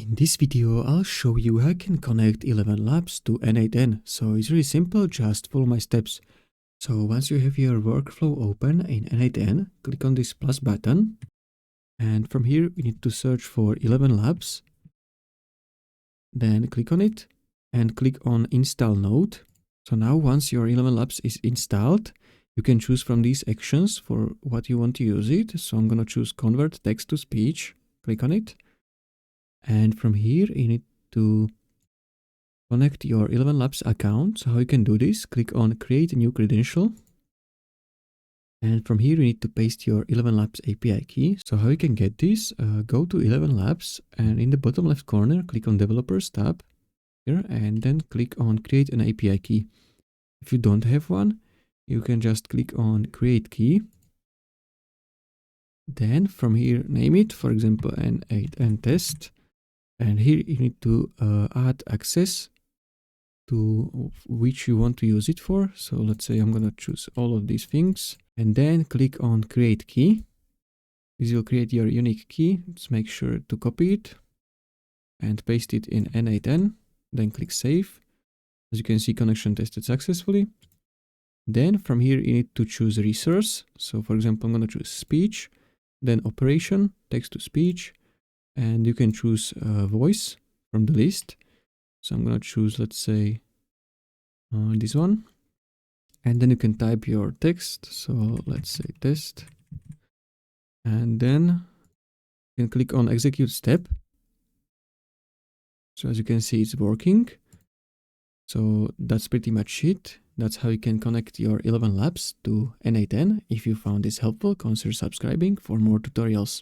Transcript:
In this video, I'll show you how I can connect ElevenLabs to n8n. So it's really simple, just follow my steps. So once you have your workflow open in n8n, click on this plus button. And from here, we need to search for ElevenLabs. Then click on it and click on install node. So now once your ElevenLabs is installed, you can choose from these actions for what you want to use it. So I'm going to choose convert text to speech. Click on it. And from here, you need to connect your ElevenLabs account. So how you can do this, click on create a new credential. And from here, you need to paste your ElevenLabs API key. So how you can get this, go to ElevenLabs and in the bottom left corner, click on Developers tab here and then click on create an API key. If you don't have one, you can just click on create key. Then from here, name it, for example, n8n test. And here you need to add access to which you want to use it for. So let's say I'm going to choose all of these things and then click on create key. This will create your unique key. Just make sure to copy it and paste it in n8n. Then click save. As you can see, connection tested successfully. Then from here, you need to choose resource. So for example, I'm going to choose speech, then operation, text to speech. And you can choose voice from the list. So I'm going to choose, let's say, this one. And then you can type your text. So let's say test. And then you can click on execute step. So as you can see, it's working. So that's pretty much it. That's how you can connect your ElevenLabs to n8n. If you found this helpful, consider subscribing for more tutorials.